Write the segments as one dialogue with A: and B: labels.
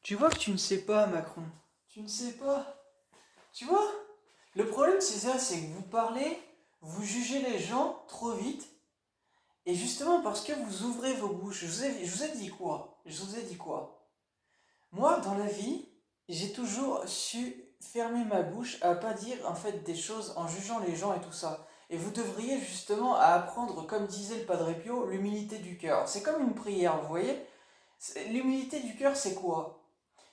A: Tu vois que tu ne sais pas, Macron. Tu ne sais pas. Tu vois? Le problème, c'est ça, c'est que vous parlez, vous jugez les gens trop vite, et justement parce que vous ouvrez vos bouches. Je vous ai dit quoi? Je vous ai dit quoi? Moi, dans la vie, j'ai toujours su fermer ma bouche à pas dire en fait des choses en jugeant les gens et tout ça. Et vous devriez justement apprendre, comme disait le Padre Pio, l'humilité du cœur. C'est comme une prière, vous voyez? L'humilité du cœur, c'est quoi?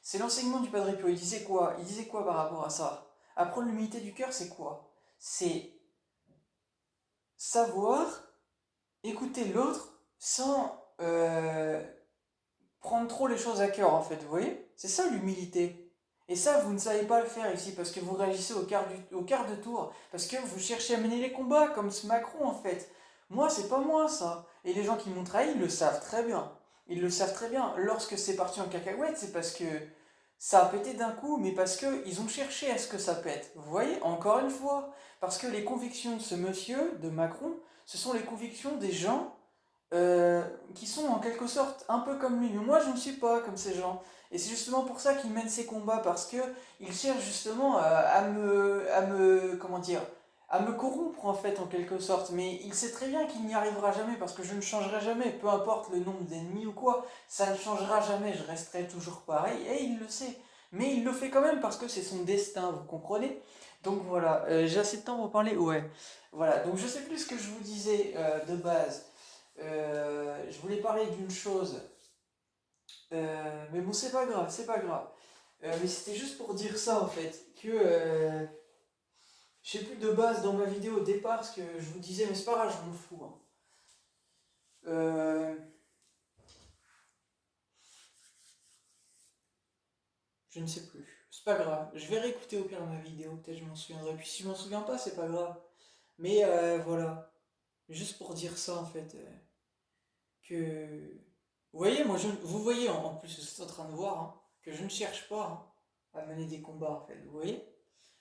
A: C'est l'enseignement du Padre Pio. Il disait quoi? Il disait quoi par rapport à ça? Apprendre l'humilité du cœur, c'est quoi? C'est savoir écouter l'autre sans prendre trop les choses à cœur, en fait. Vous voyez? C'est ça l'humilité. Et ça, vous ne savez pas le faire ici parce que vous réagissez au quart de tour, parce que vous cherchez à mener les combats comme ce Macron, en fait. Moi, c'est pas moi, ça. Et les gens qui m'ont trahi, ils le savent très bien. Ils le savent très bien. Lorsque c'est parti en cacahuète, c'est parce que ça a pété d'un coup, mais parce qu'ils ont cherché à ce que ça pète. Vous voyez, encore une fois, parce que les convictions de ce monsieur, de Macron, ce sont les convictions des gens euh, qui sont en quelque sorte un peu comme lui. Mais moi, je ne suis pas comme ces gens. Et c'est justement pour ça qu'il mène ses combats, parce que il cherche justement comment dire, à me corrompre en fait, en quelque sorte. Mais il sait très bien qu'il n'y arrivera jamais, parce que je ne changerai jamais, peu importe le nombre d'ennemis ou quoi, ça ne changera jamais, je resterai toujours pareil, et il le sait. Mais il le fait quand même parce que c'est son destin, vous comprenez? Donc voilà, j'ai assez de temps pour parler, ouais. Voilà, donc je sais plus ce que je vous disais de base. Je voulais parler d'une chose, mais bon, c'est pas grave, c'est pas grave. Mais c'était juste pour dire ça en fait, que je sais plus de base dans ma vidéo au départ ce que je vous disais, mais c'est pas grave, je m'en fous, hein. Euh, je ne sais plus, c'est pas grave. Je vais réécouter au pire ma vidéo, peut-être je m'en souviendrai. Puis si je m'en souviens pas, c'est pas grave. Mais voilà, juste pour dire ça en fait, que vous voyez, vous voyez en plus, vous êtes en train de voir hein, que je ne cherche pas hein, à mener des combats en fait, vous voyez?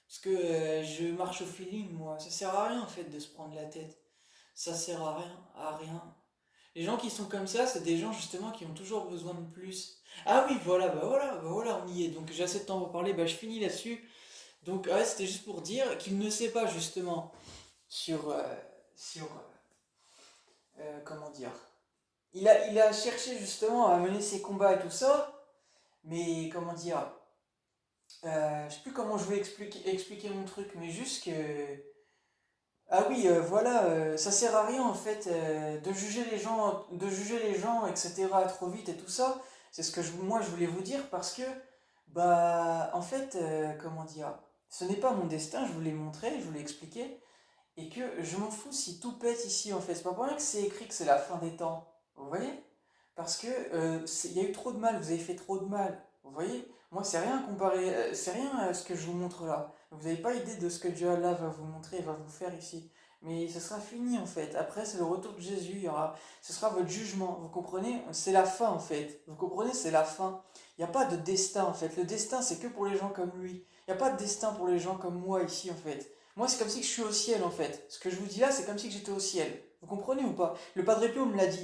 A: Parce que je marche au feeling, moi. Ça sert à rien en fait de se prendre la tête. Ça sert à rien, à rien. Les gens qui sont comme ça, c'est des gens justement qui ont toujours besoin de plus. Ah oui, voilà, on y est. Donc j'ai assez de temps pour parler, bah je finis là-dessus. Donc ouais, c'était juste pour dire qu'il ne sait pas justement sur, sur comment dire. Il a cherché justement à mener ses combats et tout ça, mais comment dire. Je sais plus comment je vais expliquer mon truc, mais juste que ah oui, voilà, ça sert à rien en fait de juger les gens, etc. trop vite et tout ça. C'est ce que moi je voulais vous dire parce que, bah, en fait, comment dire, ce n'est pas mon destin, je vous l'ai montré, je vous l'ai expliqué, et que je m'en fous si tout pète ici en fait. C'est pas pour rien que c'est écrit que c'est la fin des temps, vous voyez? Parce que il y a eu trop de mal, vous avez fait trop de mal, vous voyez? Moi, c'est rien comparé, c'est rien à ce que je vous montre là. Vous n'avez pas idée de ce que Dieu Allah va vous montrer, va vous faire ici. Mais ce sera fini en fait. Après, c'est le retour de Jésus. Ce sera votre jugement. Vous comprenez? C'est la fin en fait. Vous comprenez? C'est la fin. Il n'y a pas de destin en fait. Le destin, c'est que pour les gens comme lui. Il n'y a pas de destin pour les gens comme moi ici en fait. Moi, c'est comme si je suis au ciel en fait. Ce que je vous dis là, c'est comme si j'étais au ciel. Vous comprenez ou pas? Le Padre Pio me l'a dit.